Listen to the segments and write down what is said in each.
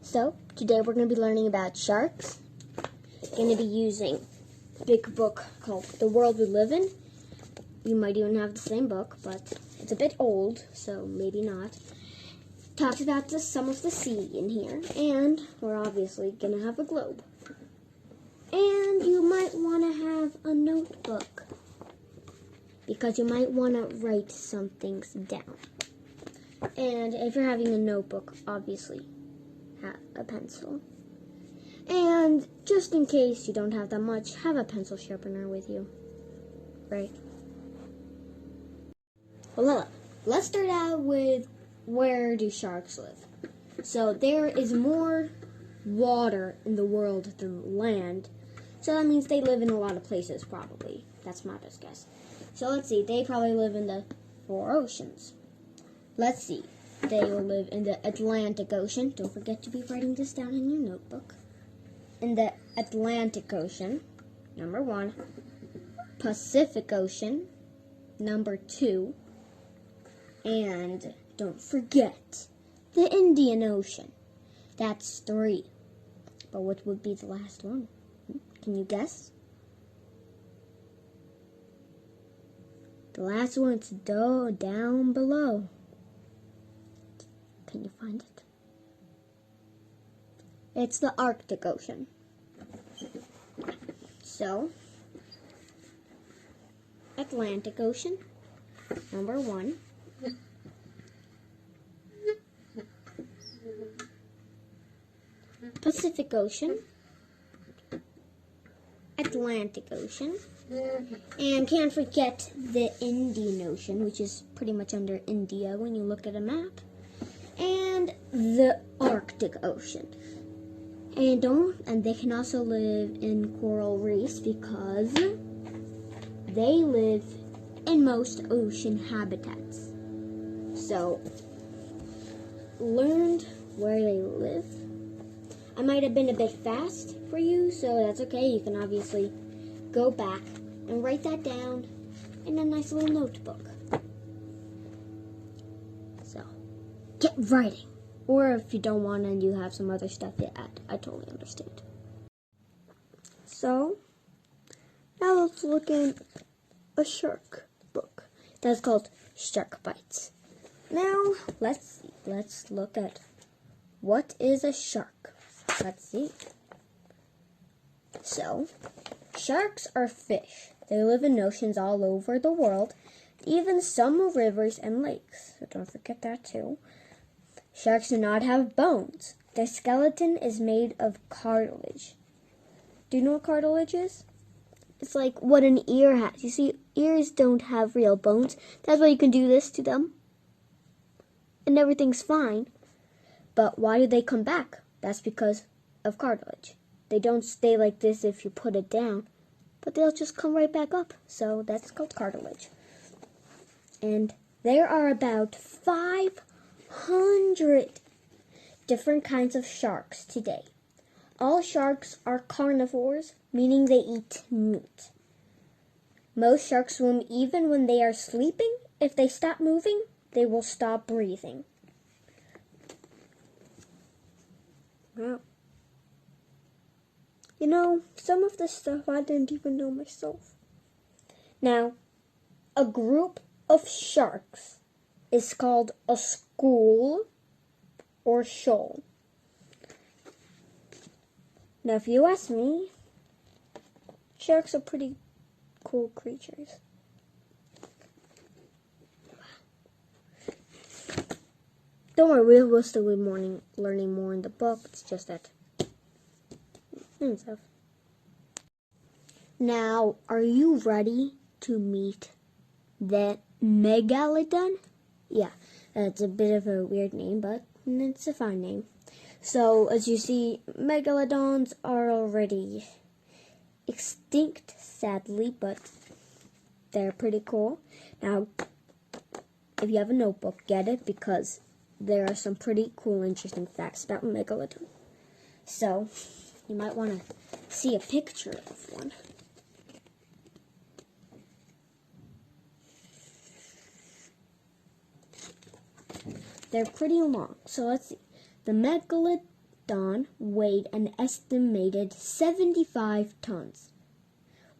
So, today we're going to be learning about sharks. Going to be using a big book called The World We Live In. You might even have the same book, but it's a bit old, so maybe not. Talks about some of the sea in here, and we're obviously going to have a globe. And you might want to have a notebook, because you might want to write some things down. And if you're having a notebook, obviously have a pencil. And just in case you don't have that much, have a pencil sharpener with you. Right? Well, let's start out with where do sharks live? So there is more water in the world than land. So that means they live in a lot of places, probably. That's my best guess. So let's see, they probably live in the 4 oceans. Let's see. They will live in the Atlantic Ocean. Don't forget to be writing this down in your notebook. In the Atlantic Ocean, number 1. Pacific Ocean, number 2. And don't forget, the Indian Ocean. That's 3. But what would be the last one? Can you guess? The last one's down below. Can you find it? It's the Arctic Ocean. So, Atlantic Ocean, number 1. Pacific Ocean, Atlantic Ocean, and can't forget the Indian Ocean, which is pretty much under India when you look at a map. And the Arctic Ocean. And they can also live in coral reefs because they live in most ocean habitats. So, learned where they live. I might have been a bit fast for you, so that's okay. You can obviously go back and write that down in a nice little notebook. So, get writing. Or if you don't want and you have some other stuff to add, I totally understand. So, now let's look at a shark book. That's called Shark Bites. Now, let's look at what is a shark. Let's see. So, sharks are fish. They live in oceans all over the world, even some rivers and lakes. So don't forget that too. Sharks do not have bones. Their skeleton is made of cartilage. Do you know what cartilage is? It's like what an ear has. You see, ears don't have real bones. That's why you can do this to them. And everything's fine. But why do they come back? That's because of cartilage. They don't stay like this if you put it down, but they'll just come right back up. So that's called cartilage. And there are about 500 different kinds of sharks today. All sharks are carnivores, meaning they eat meat. Most sharks swim even when they are sleeping. If they stop moving, they will stop breathing. Wow. You know, some of this stuff I didn't even know myself. Now, a group of sharks is called a school or shoal. Now, if you ask me, sharks are pretty cool creatures. Don't worry, we'll still be learning more in the book. It's just that and stuff. Now, are you ready to meet the megalodon? Yeah, it's a bit of a weird name, but it's a fine name. So, as you see, megalodons are already extinct, sadly, but they're pretty cool. Now, if you have a notebook, get it, because there are some pretty cool, interesting facts about megalodon. So, you might want to see a picture of one. They're pretty long. So let's see. The megalodon weighed an estimated 75 tons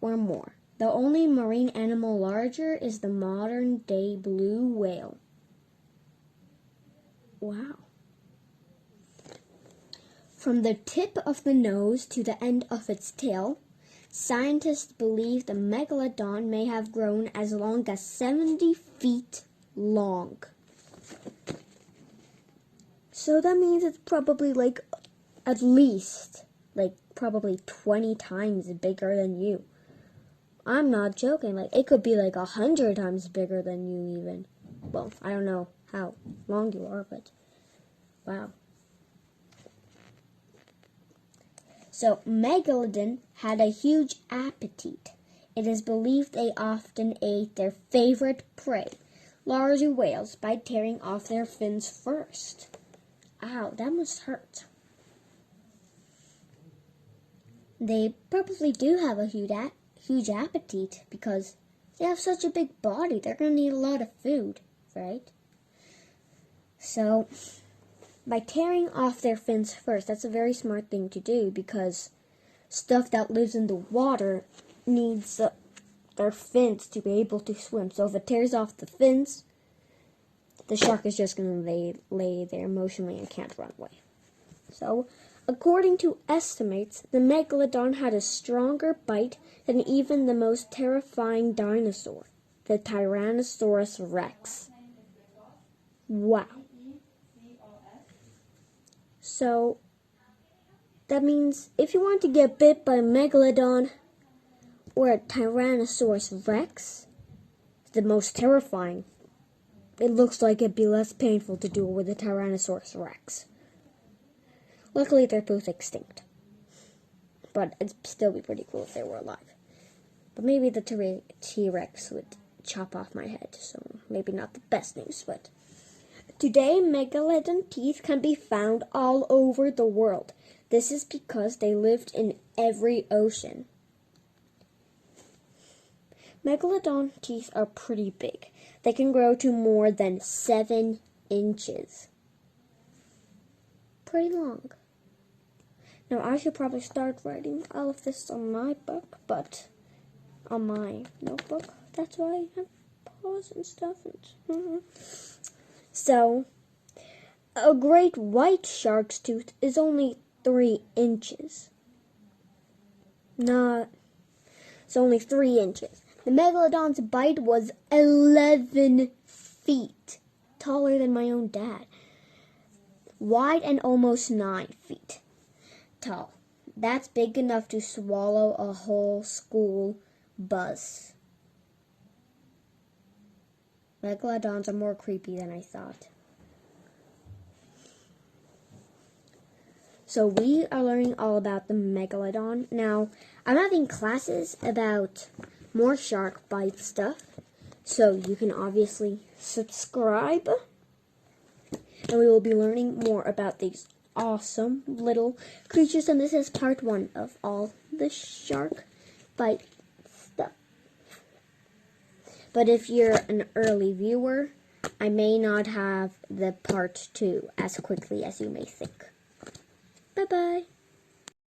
or more. The only marine animal larger is the modern-day blue whale. Wow. From the tip of the nose to the end of its tail, scientists believe the megalodon may have grown as long as 70 feet long. So that means it's probably at least probably 20 times bigger than you. I'm not joking. It could be 100 times bigger than you even. Well, I don't know how long you are, but wow. So, megalodon had a huge appetite. It is believed they often ate their favorite prey, larger whales, by tearing off their fins first. Ow, that must hurt. They probably do have a huge appetite because they have such a big body. They're going to need a lot of food, right? So, by tearing off their fins first, that's a very smart thing to do because stuff that lives in the water needs their fins to be able to swim. So if it tears off the fins, the shark is just going to lay there emotionally and can't run away. So, according to estimates, the megalodon had a stronger bite than even the most terrifying dinosaur, the Tyrannosaurus rex. Wow. So, that means if you want to get bit by a megalodon or a Tyrannosaurus rex, the most terrifying, it looks like it'd be less painful to do it with a Tyrannosaurus rex. Luckily, they're both extinct. But it'd still be pretty cool if they were alive. But maybe the T-Rex would chop off my head, so maybe not the best news, but today, megalodon teeth can be found all over the world. This is because they lived in every ocean. Megalodon teeth are pretty big. They can grow to more than 7 inches. Pretty long. Now, I should probably start writing all of this on my book, but on my notebook. That's why I have pause and stuff. So, a great white shark's tooth is only 3 inches. It's only 3 inches. The megalodon's bite was 11 feet, taller than my own dad, wide and almost 9 feet tall. That's big enough to swallow a whole school bus. Megalodons are more creepy than I thought. So we are learning all about the megalodon. Now, I'm having classes about more shark bite stuff. So you can obviously subscribe. And we will be learning more about these awesome little creatures. And this is part 1 of all the shark bite stuff. But if you're an early viewer, I may not have the part 2 as quickly as you may think. Bye-bye.